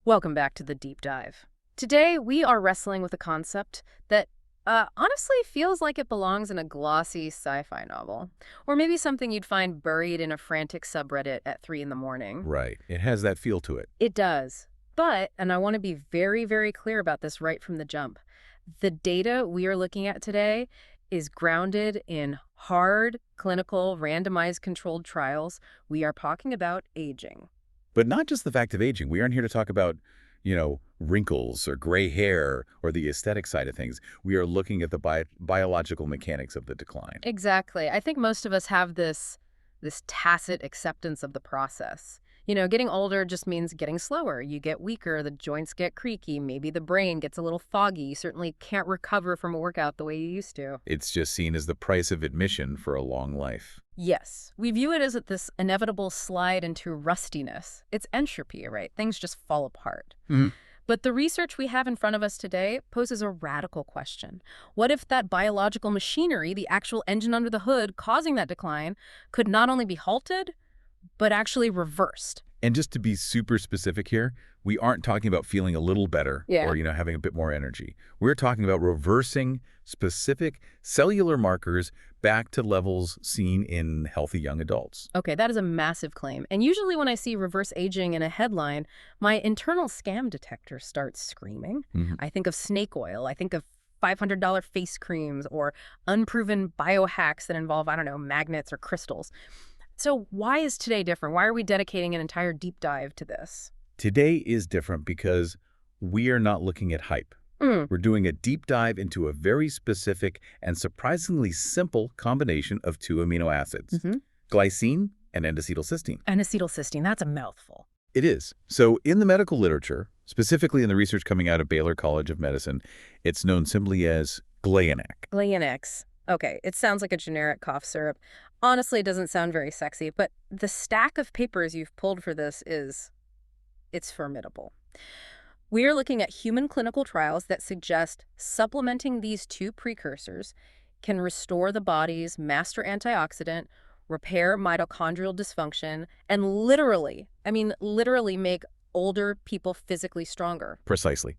Welcome back to the deep dive. Today, we are wrestling with a concept that honestly feels like it belongs in a glossy sci-fi novel, or maybe something you'd find buried in a frantic subreddit at 3 in the morning. Right. It has that feel to it. It does. But, and I want to be very, very clear about this right from the jump, the data we are looking at today is grounded in hard, clinical, randomized controlled trials. We are talking about aging. But not just the fact of aging. We aren't here to talk about, wrinkles or gray hair or the aesthetic side of things. We are looking at the biological mechanics of the decline. Exactly. I think most of us have this tacit acceptance of the process. Getting older just means getting slower. You get weaker, the joints get creaky, maybe the brain gets a little foggy. You certainly can't recover from a workout the way you used to. It's just seen as the price of admission for a long life. Yes, we view it as this inevitable slide into rustiness. It's entropy, right? Things just fall apart. Mhm. But the research we have in front of us today poses a radical question. What if that biological machinery, the actual engine under the hood causing that decline, could not only be halted, but actually reversed? And just to be super specific here, we aren't talking about feeling a little better Yeah. or, having a bit more energy. We're talking about reversing specific cellular markers back to levels seen in healthy young adults. Okay, that is a massive claim. And usually when I see reverse aging in a headline, my internal scam detector starts screaming. Mhm. I think of snake oil. I think of $500 face creams or unproven biohacks that involve, I don't know, magnets or crystals. So why is today different? Why are we dedicating an entire deep dive to this? Today is different because we are not looking at hype. Mm, We're doing a deep dive into a very specific and surprisingly simple combination of two amino acids, hmm glycine and N-acetylcysteine. N-acetylcysteine, that's a mouthful. It is. So in the medical literature, specifically in the research coming out of Baylor College of Medicine, it's known simply as GlyNAC. GlyNAC. Okay, it sounds like a generic cough syrup. Honestly, it doesn't sound very sexy, but the stack of papers you've pulled for this it's formidable. We are looking at human clinical trials that suggest supplementing these two precursors can restore the body's master antioxidant, repair mitochondrial dysfunction, and literally, I mean, literally make older people physically stronger. Precisely.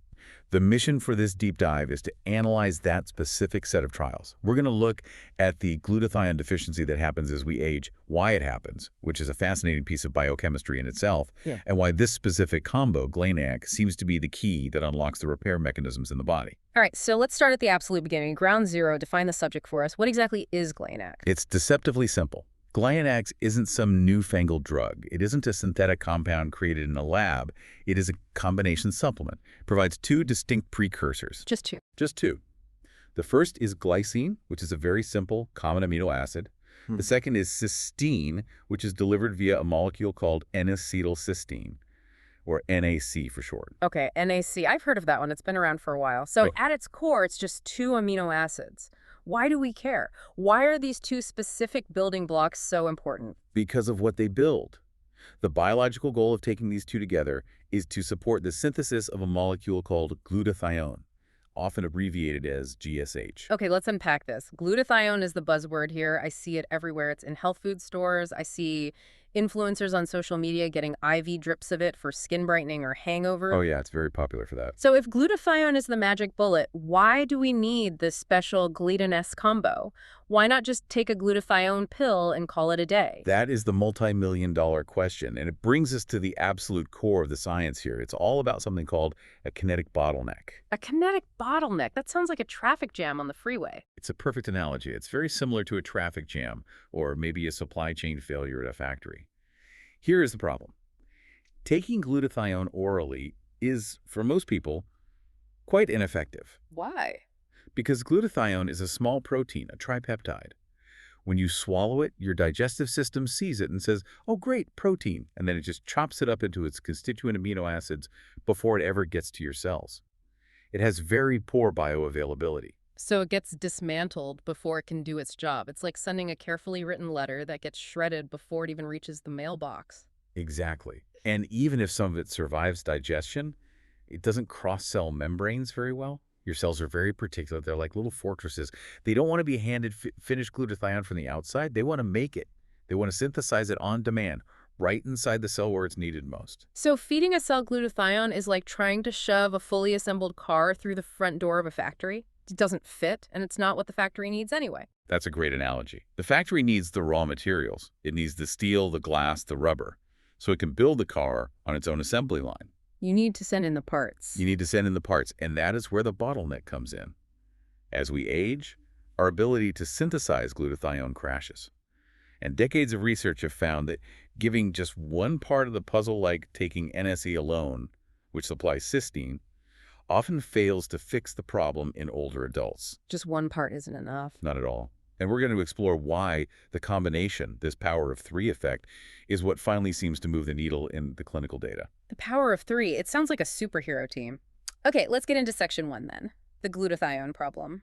The mission for this deep dive is to analyze that specific set of trials. We're going to look at the glutathione deficiency that happens as we age, why it happens, which is a fascinating piece of biochemistry in itself, Yeah. and why this specific combo, GlyNAC, seems to be the key that unlocks the repair mechanisms in the body. All right, so let's start at the absolute beginning. Ground zero, define the subject for us. What exactly is GlyNAC? It's deceptively simple. GlyNAC isn't some newfangled drug. It isn't a synthetic compound created in a lab. It is a combination supplement. It provides two distinct precursors. Just two. Just two. The first is glycine, which is a very simple common amino acid. The second is cysteine, which is delivered via a molecule called N-acetylcysteine, or NAC for short. Okay, NAC. I've heard of that one. It's been around for a while. So Right. at its core, it's just two amino acids. Why do we care? Why are these two specific building blocks so important? Because of what they build. The biological goal of taking these two together is to support the synthesis of a molecule called glutathione, often abbreviated as GSH. Okay, let's unpack this. Glutathione is the buzzword here. I see it everywhere. It's in health food stores. I see influencers on social media getting IV drips of it for skin brightening or hangover. Oh yeah, it's very popular for that. So if glutathione is the magic bullet, why do we need this special GlyNAC combo? Why not just take a glutathione pill and call it a day? That is the multi-million-dollar question, and it brings us to the absolute core of the science here. It's all about something called a kinetic bottleneck. A kinetic bottleneck. That sounds like a traffic jam on the freeway. It's a perfect analogy. It's very similar to a traffic jam or maybe a supply chain failure at a factory. Here is the problem. Taking glutathione orally is, for most people, quite ineffective Why? because glutathione is a small protein, a tripeptide. When you swallow it, your digestive system sees it and says, oh, great, protein, and then it just chops it up into its constituent amino acids before it ever gets to your cells. It has very poor bioavailability. So it gets dismantled before it can do its job. It's like sending a carefully written letter that gets shredded before it even reaches the mailbox. Exactly. And even if some of it survives digestion, it doesn't cross cell membranes very well. Your cells are very particular. They're like little fortresses. They don't want to be handed finished glutathione from the outside. They want to make it. They want to synthesize it on demand right inside the cell where it's needed most. So feeding a cell glutathione is like trying to shove a fully assembled car through the front door of a factory. It doesn't fit, and it's not what the factory needs anyway. That's a great analogy. The factory needs the raw materials. It needs the steel, the glass, the rubber, so it can build the car on its own assembly line. You need to send in the parts. You need to send in the parts, and that is where the bottleneck comes in. As we age, our ability to synthesize glutathione crashes. And decades of research have found that giving just one part of the puzzle, like taking NSE alone, which supplies cysteine, often fails to fix the problem in older adults. Just one part isn't enough. Not at all. And we're going to explore why the combination, this power of three effect, is what finally seems to move the needle in the clinical data. The power of three. It sounds like a superhero team. Okay, let's get into section 1 then. The glutathione problem.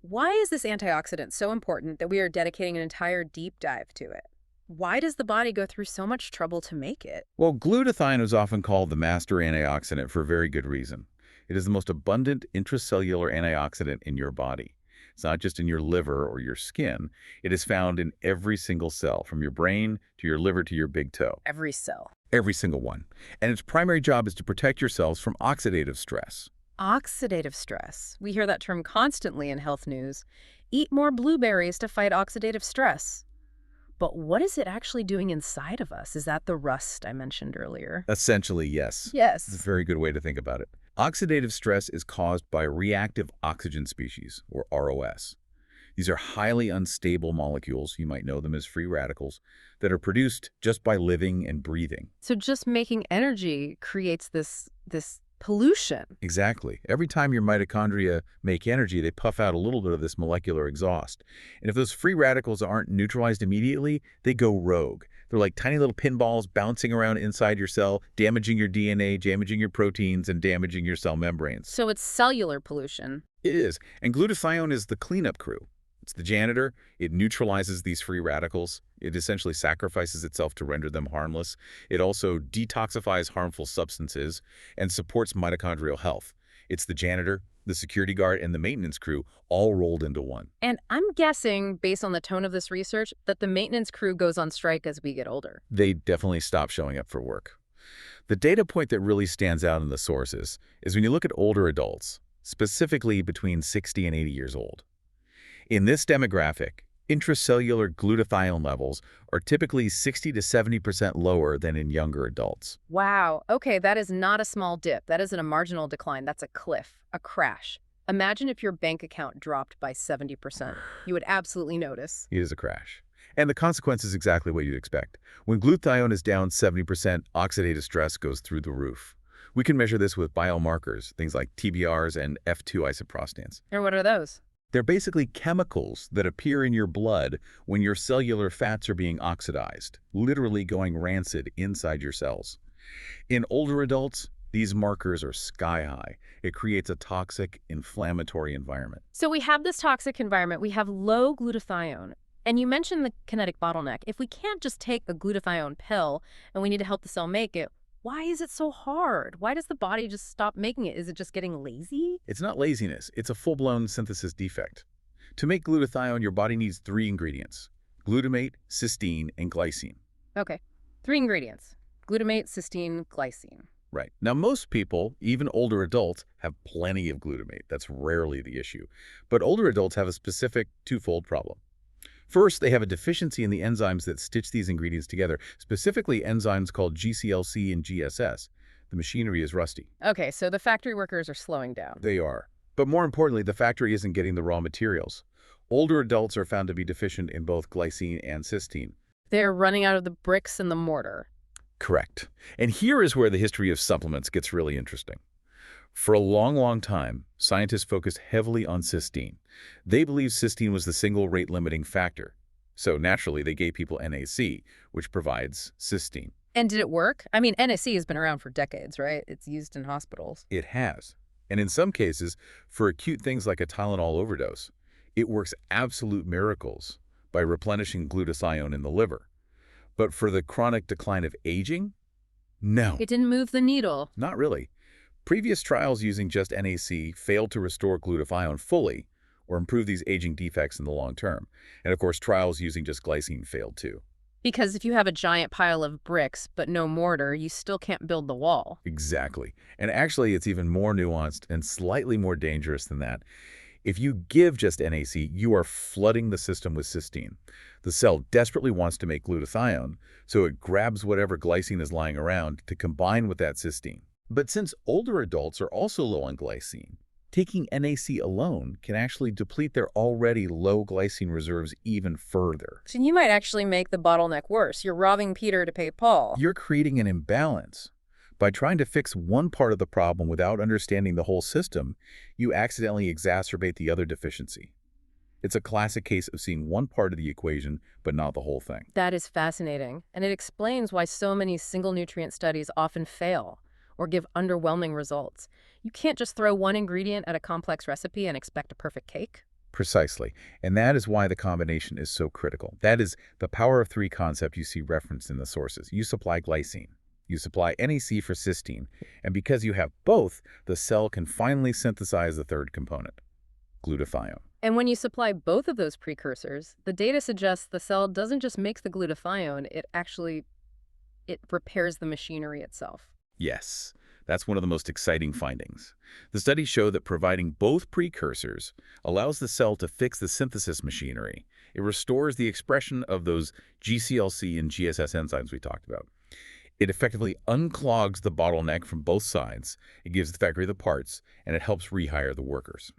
Why is this antioxidant so important that we are dedicating an entire deep dive to it? Why does the body go through so much trouble to make it? Well, glutathione is often called the master antioxidant for very good reason. It is the most abundant intracellular antioxidant in your body. It's not just in your liver or your skin. It is found in every single cell, from your brain to your liver to your big toe. Every cell. Every single one. And its primary job is to protect your cells from oxidative stress. Oxidative stress. We hear that term constantly in health news. Eat more blueberries to fight oxidative stress. But what is it actually doing inside of us? Is that the rust I mentioned earlier? Essentially, yes. Yes. It's a very good way to think about it. Oxidative stress is caused by reactive oxygen species, or ROS. These are highly unstable molecules, you might know them as free radicals, that are produced just by living and breathing. So just making energy creates this pollution. Exactly. Every time your mitochondria make energy, they puff out a little bit of this molecular exhaust. And if those free radicals aren't neutralized immediately, they go rogue. They're like tiny little pinballs bouncing around inside your cell, damaging your DNA, damaging your proteins, and damaging your cell membranes. So it's cellular pollution. It is. And glutathione is the cleanup crew. It's the janitor. It neutralizes these free radicals. It essentially sacrifices itself to render them harmless. It also detoxifies harmful substances and supports mitochondrial health. It's the janitor, the security guard, and the maintenance crew all rolled into one. And I'm guessing, based on the tone of this research, that the maintenance crew goes on strike as we get older. They definitely stop showing up for work. The data point that really stands out in the sources is when you look at older adults, specifically between 60 and 80 years old. In this demographic, intracellular glutathione levels are typically 60 to 70% lower than in younger adults. Wow. Okay, that is not a small dip. That isn't a marginal decline. That's a cliff, a crash. Imagine if your bank account dropped by 70%. You would absolutely notice. It is a crash. And the consequence is exactly what you'd expect. When glutathione is down 70%, oxidative stress goes through the roof. We can measure this with biomarkers, things like TBRs and F2 isoprostanes. And what are those? They're basically chemicals that appear in your blood when your cellular fats are being oxidized, literally going rancid inside your cells. In older adults, these markers are sky high. It creates a toxic, inflammatory environment. So we have this toxic environment. We have low glutathione. And you mentioned the kinetic bottleneck. If we can't just take a glutathione pill and we need to help the cell make it, why is it so hard? Why does the body just stop making it? Is it just getting lazy? It's not laziness. It's a full-blown synthesis defect. To make glutathione, your body needs 3 ingredients: glutamate, cysteine, and glycine. Okay, 3 ingredients: glutamate, cysteine, glycine. Right. Now, most people, even older adults, have plenty of glutamate. That's rarely the issue. But older adults have a specific twofold problem. First, they have a deficiency in the enzymes that stitch these ingredients together, specifically enzymes called GCLC and GSS. The machinery is rusty. Okay, so the factory workers are slowing down. They are. But more importantly, the factory isn't getting the raw materials. Older adults are found to be deficient in both glycine and cysteine. They're running out of the bricks and the mortar. Correct. And here is where the history of supplements gets really interesting. For a long, long time, scientists focused heavily on cysteine. They believed cysteine was the single rate-limiting factor. So naturally, they gave people NAC, which provides cysteine. And did it work? I mean, NAC has been around for decades, right? It's used in hospitals. It has. And in some cases, for acute things like a Tylenol overdose, it works absolute miracles by replenishing glutathione in the liver. But for the chronic decline of aging, no. It didn't move the needle. Not really. Previous trials using just NAC failed to restore glutathione fully or improve these aging defects in the long term. And of course, trials using just glycine failed too. Because if you have a giant pile of bricks but no mortar, you still can't build the wall. Exactly. And actually, it's even more nuanced and slightly more dangerous than that. If you give just NAC, you are flooding the system with cysteine. The cell desperately wants to make glutathione, so it grabs whatever glycine is lying around to combine with that cysteine. But since older adults are also low on glycine, taking NAC alone can actually deplete their already low glycine reserves even further. So you might actually make the bottleneck worse. You're robbing Peter to pay Paul. You're creating an imbalance. By trying to fix one part of the problem without understanding the whole system, you accidentally exacerbate the other deficiency. It's a classic case of seeing one part of the equation, but not the whole thing. That is fascinating, and it explains why so many single nutrient studies often fail or give underwhelming results. You can't just throw one ingredient at a complex recipe and expect a perfect cake. Precisely. And that is why the combination is so critical. That is the power of three concept you see referenced in the sources. You supply glycine. You supply NAC for cysteine, and because you have both, the cell can finally synthesize the third component, glutathione. And when you supply both of those precursors, the data suggests the cell doesn't just make the glutathione, it repairs the machinery itself. Yes, that's one of the most exciting findings. The studies show that providing both precursors allows the cell to fix the synthesis machinery. It restores the expression of those GCLC and GSS enzymes we talked about. It effectively unclogs the bottleneck from both sides. It gives the factory the parts, and it helps rehire the workers.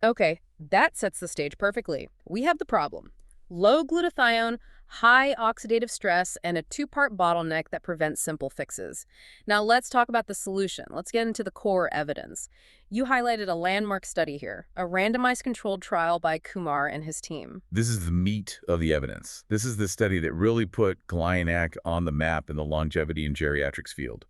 Okay, that sets the stage perfectly. We have the problem. Low glutathione, high oxidative stress, and a two-part bottleneck that prevents simple fixes. Now let's talk about the solution. Let's get into the core evidence. You highlighted a landmark study here, a randomized controlled trial by Kumar and his team. This is the meat of the evidence. This is the study that really put GlyNAC on the map in the longevity and geriatrics field.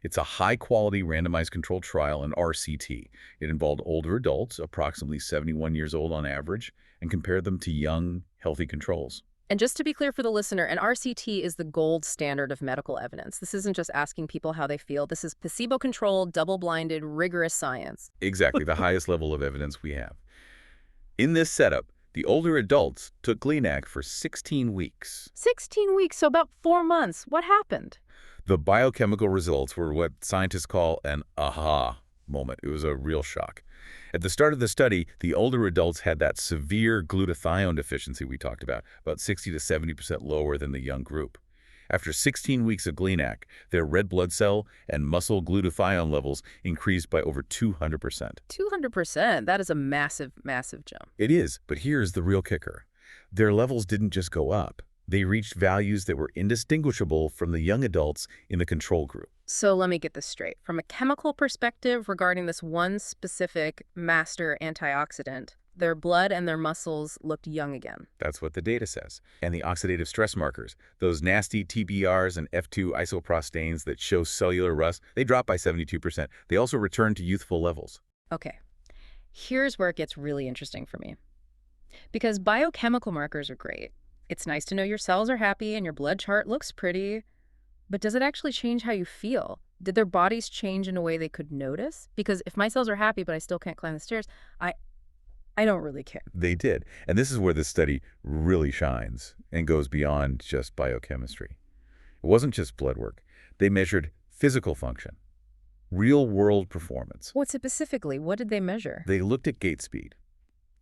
It's a high-quality randomized controlled trial in RCT. It involved older adults, approximately 71 years old on average, and compared them to young, healthy controls. And just to be clear for the listener, an RCT is the gold standard of medical evidence. This isn't just asking people how they feel. This is placebo-controlled, double-blinded, rigorous science. Exactly, the highest level of evidence we have. In this setup, the older adults took GlyNAC for 16 weeks. 16 weeks, so about 4 months. What happened? The biochemical results were what scientists call an aha moment. It was a real shock. At the start of the study, the older adults had that severe glutathione deficiency we talked about 60 to 70% lower than the young group. After 16 weeks of GlyNAC, their red blood cell and muscle glutathione levels increased by over 200%. 200%. That is a massive, massive jump. It is, but here's the real kicker. Their levels didn't just go up. They reached values that were indistinguishable from the young adults in the control group. So let me get this straight. From a chemical perspective regarding this one specific master antioxidant, their blood and their muscles looked young again. That's what the data says. And the oxidative stress markers, those nasty TBRs and F2 isoprostanes that show cellular rust, they dropped by 72%. They also returned to youthful levels. Okay, here's where it gets really interesting for me. Because biochemical markers are great. It's nice to know your cells are happy and your blood chart looks pretty. But does it actually change how you feel? Did their bodies change in a way they could notice? Because if my cells are happy but I still can't climb the stairs, I don't really care. They did. And this is where this study really shines and goes beyond just biochemistry. It wasn't just blood work. They measured physical function, real-world performance. What specifically? What did they measure? They looked at gait speed.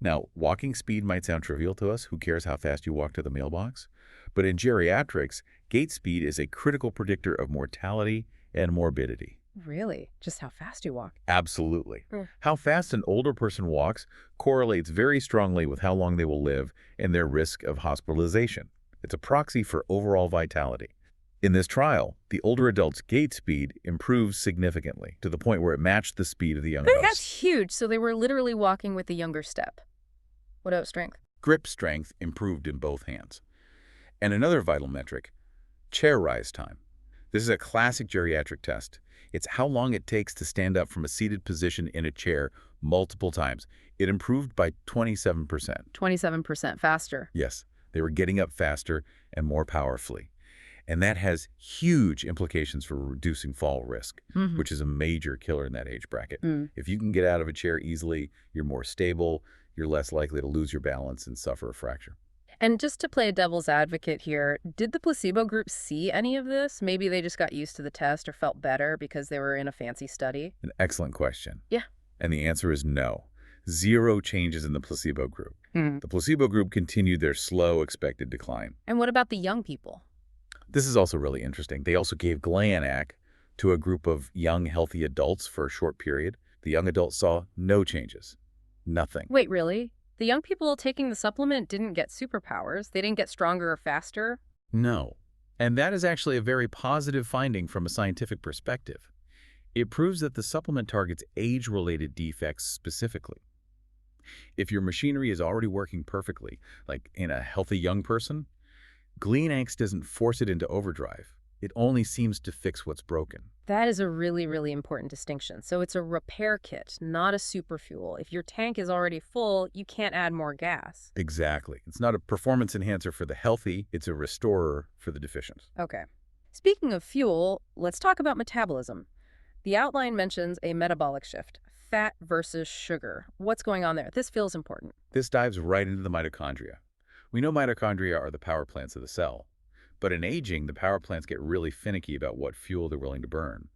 Now, walking speed might sound trivial to us. Who cares how fast you walk to the mailbox? But in geriatrics, gait speed is a critical predictor of mortality and morbidity. Really? Just how fast you walk? Absolutely. Mm. How fast an older person walks correlates very strongly with how long they will live and their risk of hospitalization. It's a proxy for overall vitality. In this trial, the older adult's gait speed improved significantly to the point where it matched the speed of the young adults. That's huge. So they were literally walking with the younger step. What about strength? Grip strength improved in both hands. And another vital metric, chair rise time. This is a classic geriatric test. It's how long it takes to stand up from a seated position in a chair multiple times. It improved by 27%. 27% faster. Yes, they were getting up faster and more powerfully. And that has huge implications for reducing fall risk, which is a major killer in that age bracket. If you can get out of a chair easily, you're more stable, you're less likely to lose your balance and suffer a fracture. And just to play devil's advocate here, did the placebo group see any of this? Maybe they just got used to the test or felt better because they were in a fancy study? An excellent question. Yeah. And the answer is no. Zero changes in the placebo group. The placebo group continued their slow, expected decline. And what about the young people? This is also really interesting. They also gave GlyNAC to a group of young, healthy adults for a short period. The young adults saw no changes. Nothing. Wait, really? The young people taking the supplement didn't get superpowers. They didn't get stronger or faster? No. And that is actually a very positive finding from a scientific perspective. It proves that the supplement targets age-related defects specifically. If your machinery is already working perfectly, like in a healthy young person, GlyNAC doesn't force it into overdrive. It only seems to fix what's broken. That is a really, really important distinction. So it's a repair kit, not a super fuel. If your tank is already full, you can't add more gas. Exactly. It's not a performance enhancer for the healthy, it's a restorer for the deficient. Okay. Speaking of fuel, let's talk about metabolism. The outline mentions a metabolic shift, fat versus sugar. What's going on there? This feels important. This dives right into the mitochondria. We know mitochondria are the power plants of the cell. But in aging, the power plants get really finicky about what fuel they're willing to burn.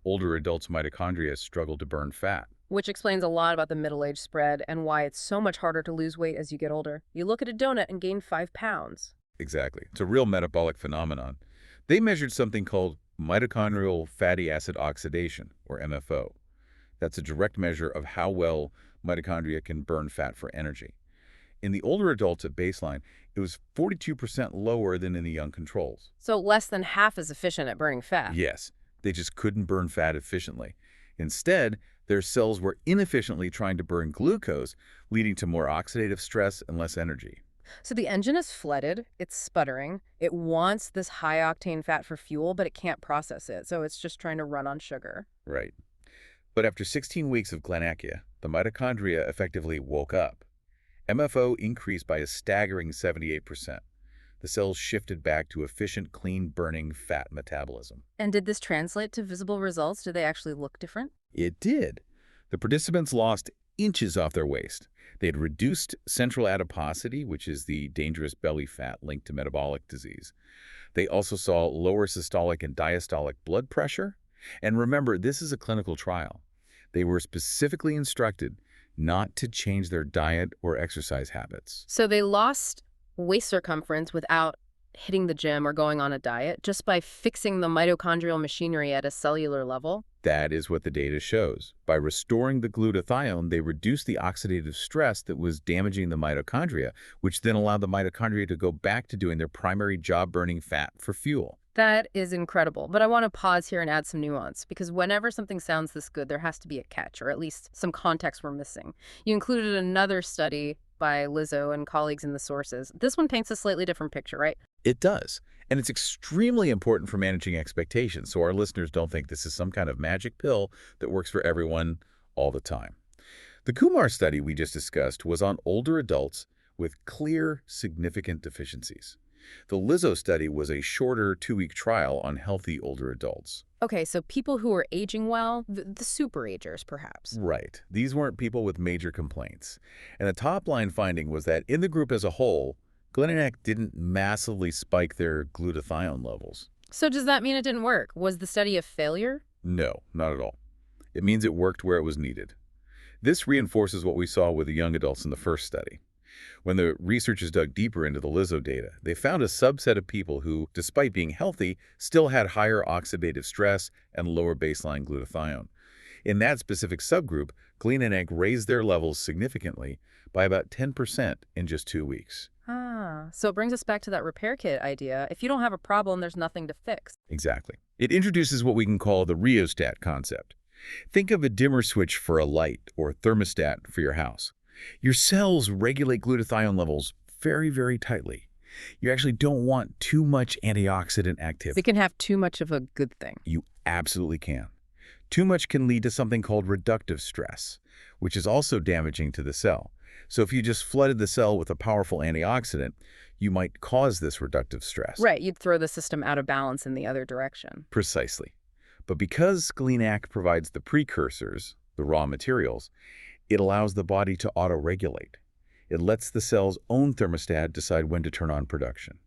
Older adults' mitochondria struggle to burn fat. Which explains a lot about the middle-age spread and why it's so much harder to lose weight as you get older. You look at a donut and gain 5 pounds. Exactly. It's a real metabolic phenomenon. They measured something called mitochondrial fatty acid oxidation, or MFO. That's a direct measure of how well mitochondria can burn fat for energy. In the older adults at baseline, it was 42% lower than in the young controls. So less than half as efficient at burning fat. Yes, they just couldn't burn fat efficiently. Instead, their cells were inefficiently trying to burn glucose, leading to more oxidative stress and less energy. So the engine is flooded, it's sputtering, it wants this high-octane fat for fuel, but it can't process it, so it's just trying to run on sugar. Right. But after 16 weeks of GlyNAC, the mitochondria effectively woke up. MFO increased by a staggering 78%. The cells shifted back to efficient, clean-burning fat metabolism. And did this translate to visible results? Did they actually look different? It did. The participants lost inches off their waist. They had reduced central adiposity, which is the dangerous belly fat linked to metabolic disease. They also saw lower systolic and diastolic blood pressure. And remember, this is a clinical trial. They were specifically instructed not to change their diet or exercise habits. So they lost waist circumference without hitting the gym or going on a diet, just by fixing the mitochondrial machinery at a cellular level? That is what the data shows. By restoring the glutathione, they reduced the oxidative stress that was damaging the mitochondria, which then allowed the mitochondria to go back to doing their primary job burning fat for fuel. That is incredible. But I want to pause here and add some nuance, because whenever something sounds this good, there has to be a catch, or at least some context we're missing. You included another study by Lizzo and colleagues in the sources. This one paints a slightly different picture, right? It does. And it's extremely important for managing expectations, so our listeners don't think this is some kind of magic pill that works for everyone all the time. The Kumar study we just discussed was on older adults with clear, significant deficiencies. The Lizzo study was a shorter 2-week trial on healthy older adults. Okay, so people who are aging well, the super-agers, perhaps. Right. These weren't people with major complaints. And the top-line finding was that in the group as a whole, GlyNAC didn't massively spike their glutathione levels. So does that mean it didn't work? Was the study a failure? No, not at all. It means it worked where it was needed. This reinforces what we saw with the young adults in the first study. When the researchers dug deeper into the Lizzo data, they found a subset of people who, despite being healthy, still had higher oxidative stress and lower baseline glutathione. In that specific subgroup, GlyNAC raised their levels significantly by about 10% in just 2 weeks. Ah, so it brings us back to that repair kit idea. If you don't have a problem, there's nothing to fix. Exactly. It introduces what we can call the rheostat concept. Think of a dimmer switch for a light or thermostat for your house. Your cells regulate glutathione levels very, very tightly. You actually don't want too much antioxidant activity. It can have too much of a good thing. You absolutely can. Too much can lead to something called reductive stress, which is also damaging to the cell. So if you just flooded the cell with a powerful antioxidant, you might cause this reductive stress. Right, you'd throw the system out of balance in the other direction. Precisely. But because GlyNAC provides the precursors, the raw materials, it allows the body to auto-regulate. It lets the cell's own thermostat decide when to turn on production.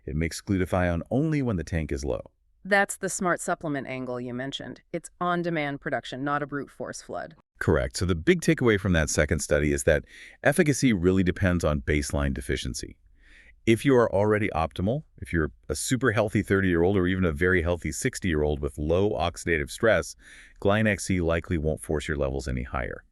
It makes glutathione only when the tank is low. That's the smart supplement angle you mentioned. It's on-demand production, not a brute force flood. Correct. So the big takeaway from that second study is that efficacy really depends on baseline deficiency. If you are already optimal, if you're a super healthy 30-year-old or even a very healthy 60-year-old with low oxidative stress, GlyNAC likely won't force your levels any higher.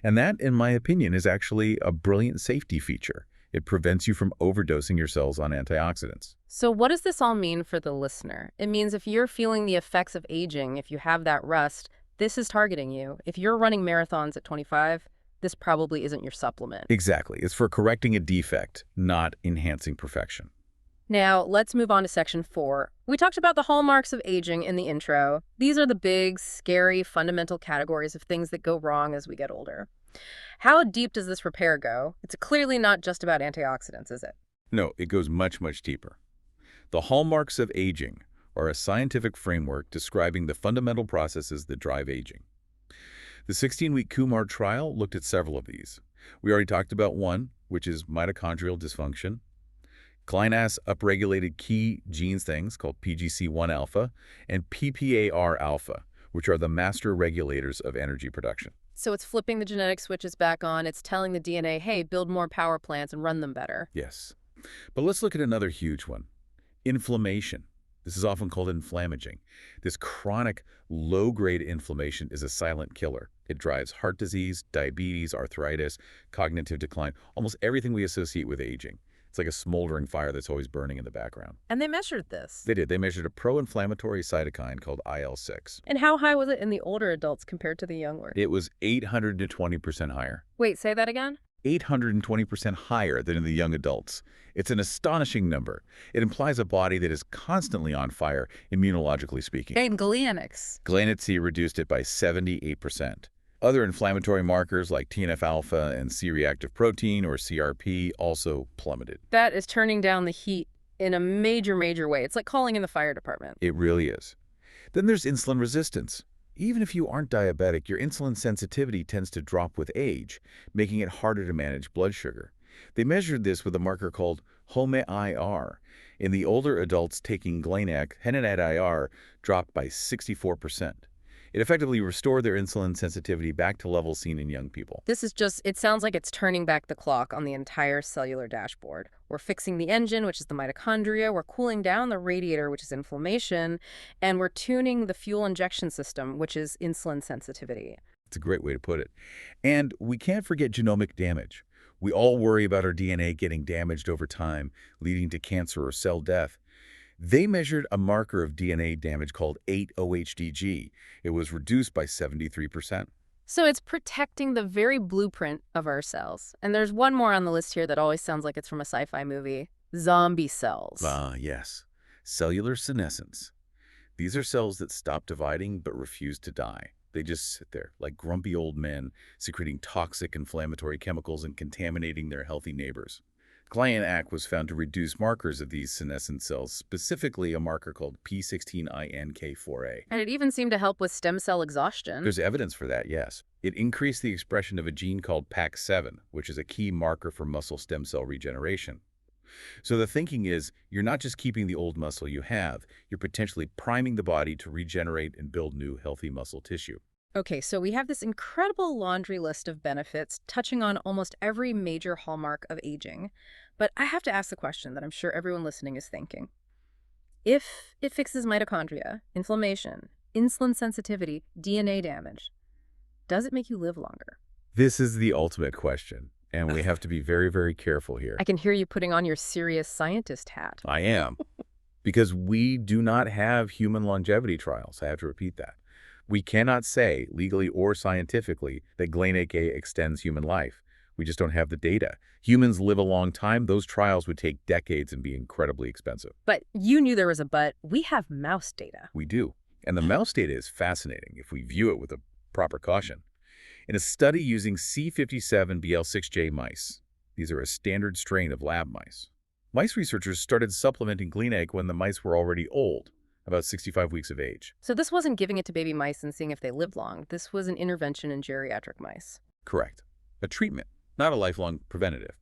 And that, in my opinion, is actually a brilliant safety feature. It prevents you from overdosing your cells on antioxidants. So what does this all mean for the listener? It means if you're feeling the effects of aging, if you have that rust, this is targeting you. If you're running marathons at 25, this probably isn't your supplement. Exactly. It's for correcting a defect, not enhancing perfection. Now, let's move on to section 4. We talked about the hallmarks of aging in the intro. These are the big, scary, fundamental categories of things that go wrong as we get older. How deep does this repair go? It's clearly not just about antioxidants, is it? No, it goes much, much deeper. The hallmarks of aging are a scientific framework describing the fundamental processes that drive aging. The 16-week Kumar trial looked at several of these. We already talked about one, which is mitochondrial dysfunction. GlyNAC upregulated key genes things called PGC1 alpha and PPAR alpha, which are the master regulators of energy production. So it's flipping the genetic switches back on. It's telling the DNA, hey, build more power plants and run them better. Yes. But let's look at another huge one. Inflammation. This is often called inflammaging. This chronic, low-grade inflammation is a silent killer. It drives heart disease, diabetes, arthritis, cognitive decline, almost everything we associate with aging. It's like a smoldering fire that's always burning in the background. And they measured this. They did. They measured a pro-inflammatory cytokine called IL-6. And how high was it in the older adults compared to the younger? It was 820% higher. Wait, say that again? 820% higher than in the young adults. It's an astonishing number. It implies a body that is constantly on fire, immunologically speaking. And GlyNAC. GlyNAC reduced it by 78%. Other inflammatory markers like TNF-alpha and C-reactive protein, or CRP, also plummeted. That is turning down the heat in a major, major way. It's like calling in the fire department. It really is. Then there's insulin resistance. Even if you aren't diabetic, your insulin sensitivity tends to drop with age, making it harder to manage blood sugar. They measured this with a marker called HOMA-IR. In the older adults taking GlyNAC, HOMA-IR dropped by 64%. It effectively restored their insulin sensitivity back to levels seen in young people. This is just, it sounds like it's turning back the clock on the entire cellular dashboard. We're fixing the engine, which is the mitochondria, we're cooling down the radiator, which is inflammation, and we're tuning the fuel injection system, which is insulin sensitivity. It's a great way to put it. And we can't forget genomic damage. We all worry about our DNA getting damaged over time, leading to cancer or cell death. They measured a marker of DNA damage called 8-OHDG. It was reduced by 73%. So it's protecting the very blueprint of our cells. And there's one more on the list here that always sounds like it's from a sci-fi movie. Zombie cells. Ah, yes. Cellular senescence. These are cells that stop dividing but refuse to die. They just sit there like grumpy old men, secreting toxic inflammatory chemicals and contaminating their healthy neighbors. GlyNAC was found to reduce markers of these senescent cells, specifically a marker called P16INK4A. And it even seemed to help with stem cell exhaustion. There's evidence for that, yes. It increased the expression of a gene called PAX7, which is a key marker for muscle stem cell regeneration. So the thinking is, you're not just keeping the old muscle you have, you're potentially priming the body to regenerate and build new, healthy muscle tissue. Okay, so we have this incredible laundry list of benefits touching on almost every major hallmark of aging. But I have to ask the question that I'm sure everyone listening is thinking. If it fixes mitochondria, inflammation, insulin sensitivity, DNA damage, does it make you live longer? This is the ultimate question, and we have to be very, very careful here. I can hear you putting on your serious scientist hat. I am, because we do not have human longevity trials. I have to repeat that. We cannot say, legally or scientifically, that GlyNAC extends human life. We just don't have the data. Humans live a long time. Those trials would take decades and be incredibly expensive. But you knew there was a but. We have mouse data. We do. And the mouse data is fascinating if we view it with a proper caution. In a study using C57BL6J mice, these are a standard strain of lab mice, mice researchers started supplementing GlyNAC when the mice were already old, about 65 weeks of age. So this wasn't giving it to baby mice and seeing if they lived long. This was an intervention in geriatric mice. Correct. A treatment. not a lifelong preventative.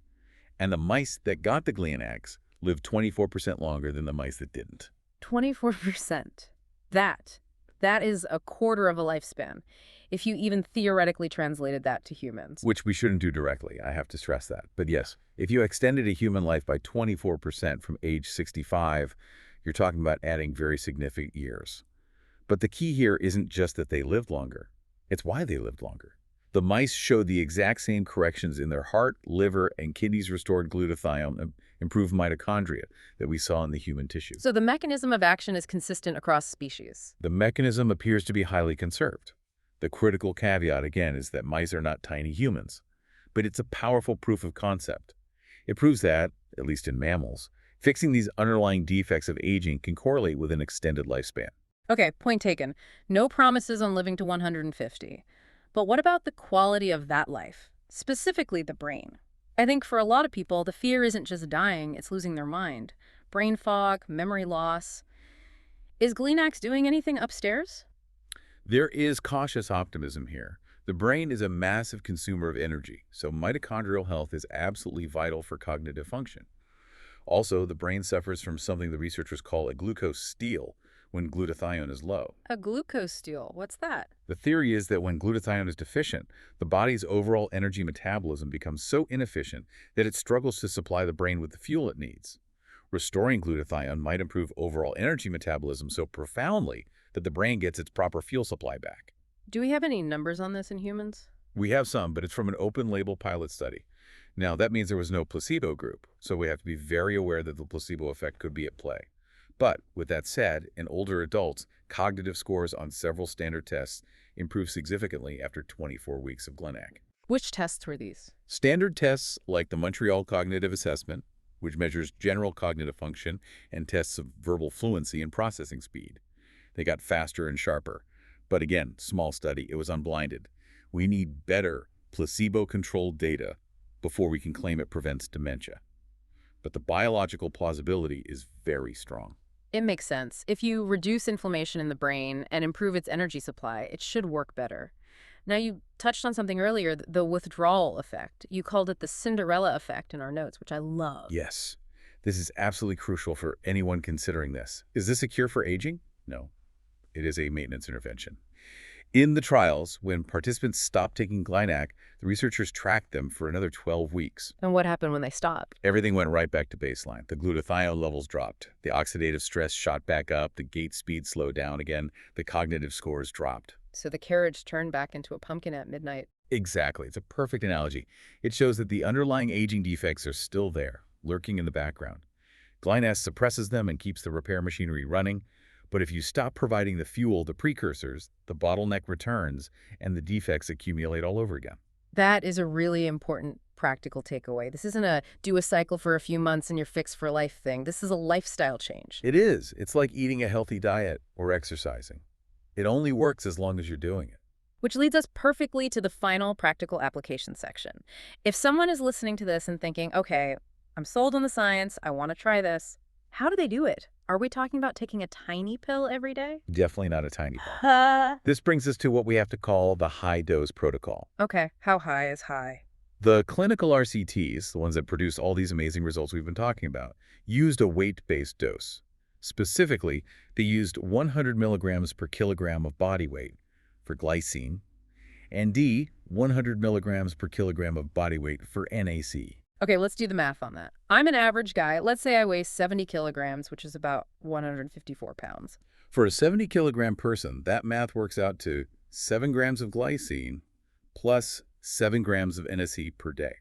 And the mice that got the GlyNACs lived 24% longer than the mice that didn't. 24%. That. That is a quarter of a lifespan, if you even theoretically translated that to humans. Which we shouldn't do directly, I have to stress that. But yes, if you extended a human life by 24% from age 65, you're talking about adding very significant years. But the key here isn't just that they lived longer. It's why they lived longer. The mice showed the exact same corrections in their heart, liver, and kidneys restored glutathione and improved mitochondria that we saw in the human tissue. So the mechanism of action is consistent across species. The mechanism appears to be highly conserved. The critical caveat, again, is that mice are not tiny humans. But it's a powerful proof of concept. It proves that, at least in mammals, fixing these underlying defects of aging can correlate with an extended lifespan. Okay, point taken. No promises on living to 150. But what about the quality of that life? Specifically the brain. I think for a lot of people, the fear isn't just dying, it's losing their mind. Brain fog, memory loss. Is GlyNAC doing anything upstairs? There is cautious optimism here. The brain is a massive consumer of energy, so mitochondrial health is absolutely vital for cognitive function. Also, the brain suffers from something the researchers call a glucose steal when glutathione is low. A glucose steal, what's that? The theory is that when glutathione is deficient, the body's overall energy metabolism becomes so inefficient that it struggles to supply the brain with the fuel it needs. Restoring glutathione might improve overall energy metabolism so profoundly that the brain gets its proper fuel supply back. Do we have any numbers on this in humans? We have some, but it's from an open-label pilot study. Now, that means there was no placebo group, so we have to be very aware that the placebo effect could be at play. But, with that said, in older adults, cognitive scores on several standard tests improve significantly after 24 weeks of GlyNAC. Which tests were these? Standard tests like the Montreal Cognitive Assessment, which measures general cognitive function and tests of verbal fluency and processing speed. They got faster and sharper. But again, small study, it was unblinded. We need better placebo-controlled data before we can claim it prevents dementia. But the biological plausibility is very strong. It makes sense. If you reduce inflammation in the brain and improve its energy supply, it should work better. Now, you touched on something earlier, the withdrawal effect. You called it the Cinderella effect in our notes, which I love. Yes, this is absolutely crucial for anyone considering this. Is this a cure for aging? No, it is a maintenance intervention. In the trials, when participants stopped taking GlyNAC, the researchers tracked them for another 12 weeks. And what happened when they stopped? Everything went right back to baseline. The glutathione levels dropped. The oxidative stress shot back up. The gait speed slowed down again. The cognitive scores dropped. So the carriage turned back into a pumpkin at midnight. Exactly. It's a perfect analogy. It shows that the underlying aging defects are still there, lurking in the background. GlyNAC suppresses them and keeps the repair machinery running. But if you stop providing the fuel, the precursors, the bottleneck returns, and the defects accumulate all over again. That is a really important practical takeaway. This isn't a do a cycle for a few months and you're fixed for life thing. This is a lifestyle change. It is. It's like eating a healthy diet or exercising. It only works as long as you're doing it. Which leads us perfectly to the final practical application section. If someone is listening to this and thinking, okay, I'm sold on the science, I want to try this, how do they do it? Are we talking about taking a tiny pill every day? Definitely not a tiny pill. This brings us to what we have to call the high-dose protocol. Okay, how high is high? The clinical RCTs, the ones that produce all these amazing results we've been talking about, used a weight-based dose. Specifically, they used 100 milligrams per kilogram of body weight for glycine, and 100 milligrams per kilogram of body weight for NAC. Okay, let's do the math on that. I'm an average guy. Let's say I weigh 70 kilograms, which is about 154 pounds. For a 70-kilogram person, that math works out to 7 grams of glycine plus 7 grams of NAC per day.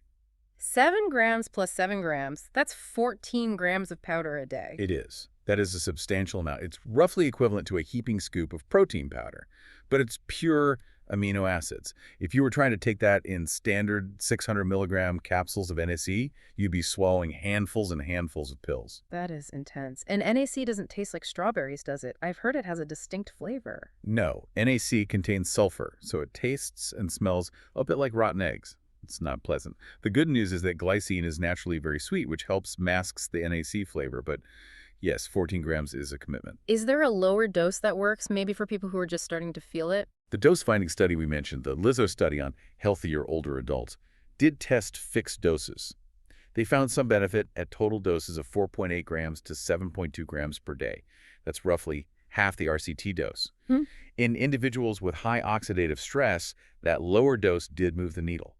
7 grams plus 7 grams, that's 14 grams of powder a day. It is. That is a substantial amount. It's roughly equivalent to a heaping scoop of protein powder, but it's pure amino acids. If you were trying to take that in standard 600 milligram capsules of NAC, you'd be swallowing handfuls and handfuls of pills. That is intense. And NAC doesn't taste like strawberries, does it? I've heard it has a distinct flavor. No, NAC contains sulfur, so it tastes and smells a bit like rotten eggs. It's not pleasant. The good news is that glycine is naturally very sweet, which helps masks the NAC flavor, but yes, 14 grams is a commitment. Is there a lower dose that works, maybe for people who are just starting to feel it? The dose-finding study we mentioned, the Lizzo study on healthier older adults, did test fixed doses. They found some benefit at total doses of 4.8 grams to 7.2 grams per day. That's roughly half the RCT dose. Hmm. In individuals with high oxidative stress, that lower dose did move the needle.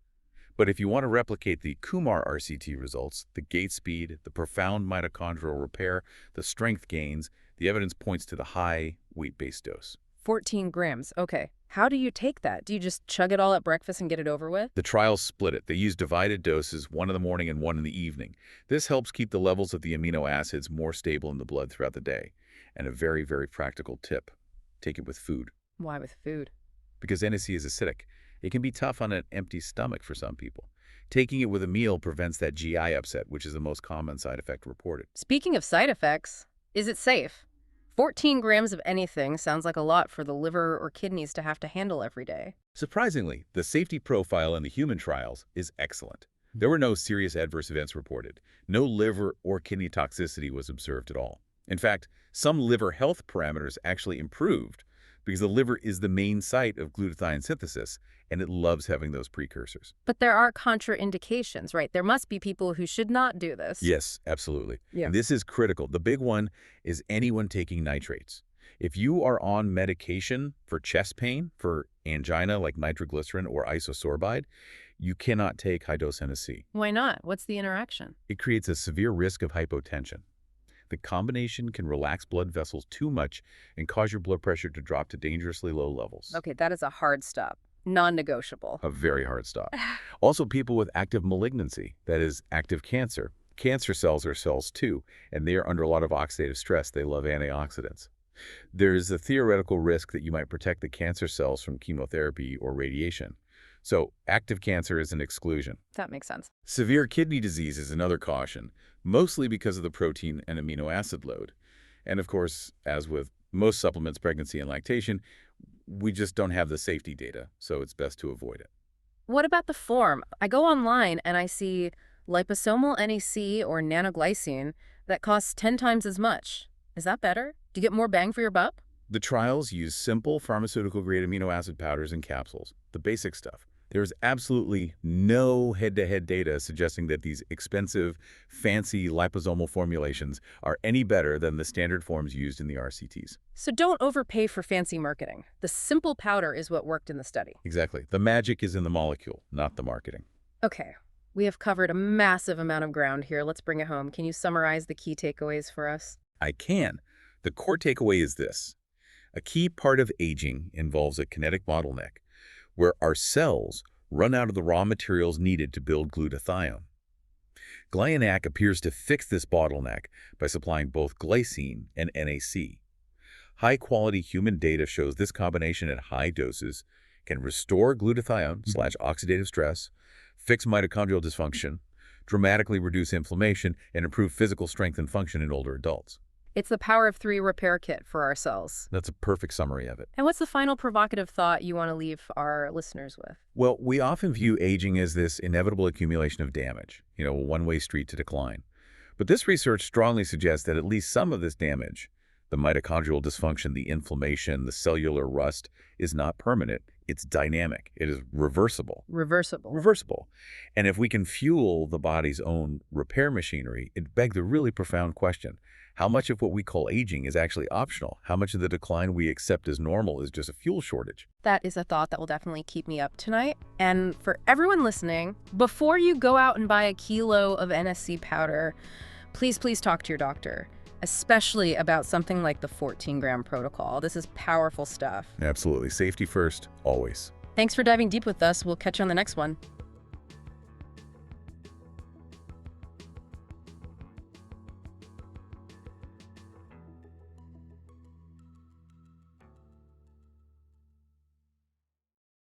But if you want to replicate the Kumar RCT results, the gait speed, the profound mitochondrial repair, the strength gains, the evidence points to the high weight-based dose. 14 grams. Okay. How do you take that? Do you just chug it all at breakfast and get it over with? The trials split it. They used divided doses, one in the morning and one in the evening. This helps keep the levels of the amino acids more stable in the blood throughout the day. And a very, very practical tip, take it with food. Why with food? Because NAC is acidic. It can be tough on an empty stomach for some people. Taking it with a meal prevents that GI upset, which is the most common side effect reported. Speaking of side effects, is it safe? 14 grams of anything sounds like a lot for the liver or kidneys to have to handle every day. Surprisingly, the safety profile in the human trials is excellent. There were no serious adverse events reported. No liver or kidney toxicity was observed at all. In fact, some liver health parameters actually improved because the liver is the main site of glutathione synthesis, and it loves having those precursors. But there are contraindications, right? There must be people who should not do this. Yes, absolutely. Yeah. And this is critical. The big one is anyone taking nitrates. If you are on medication for chest pain, for angina like nitroglycerin or isosorbide, you cannot take high-dose NSC. Why not? What's the interaction? It creates a severe risk of hypotension. The combination can relax blood vessels too much and cause your blood pressure to drop to dangerously low levels. Okay, that is a hard stop. Non-negotiable. A very hard stop. Also, people with active malignancy, that is, active cancer. Cancer cells are cells too, and they are under a lot of oxidative stress. They love antioxidants. There is a theoretical risk that you might protect the cancer cells from chemotherapy or radiation. So, active cancer is an exclusion. That makes sense. Severe kidney disease is another caution, mostly because of the protein and amino acid load. And of course, as with most supplements, pregnancy and lactation, we just don't have the safety data, so it's best to avoid it. What about the form? I go online and I see liposomal NAC or nanoglycine that costs 10 times as much. Is that better? Do you get more bang for your buck? The trials use simple pharmaceutical-grade amino acid powders and capsules, the basic stuff. There's absolutely no head-to-head data suggesting that these expensive, fancy liposomal formulations are any better than the standard forms used in the RCTs. So don't overpay for fancy marketing. The simple powder is what worked in the study. Exactly. The magic is in the molecule, not the marketing. Okay, we have covered a massive amount of ground here. Let's bring it home. Can you summarize the key takeaways for us? I can. The core takeaway is this. A key part of aging involves a kinetic bottleneck, where our cells run out of the raw materials needed to build glutathione. GlyNAC appears to fix this bottleneck by supplying both glycine and NAC. High-quality human data shows this combination at high doses can restore glutathione/oxidative stress, fix mitochondrial dysfunction, dramatically reduce inflammation, and improve physical strength and function in older adults. It's the power of 3 repair kit for our cells. That's a perfect summary of it. And what's the final provocative thought you want to leave our listeners with? Well, we often view aging as this inevitable accumulation of damage, a one-way street to decline. But this research strongly suggests that at least some of this damage, the mitochondrial dysfunction, the inflammation, the cellular rust, is not permanent. It's dynamic. It is reversible. Reversible. And if we can fuel the body's own repair machinery, it begs a really profound question. How much of what we call aging is actually optional? How much of the decline we accept as normal is just a fuel shortage? That is a thought that will definitely keep me up tonight. And for everyone listening, before you go out and buy a kilo of NSC powder, please talk to your doctor, especially about something like the 14-gram protocol. This is powerful stuff. Absolutely. Safety first, always. Thanks for diving deep with us. We'll catch you on the next one.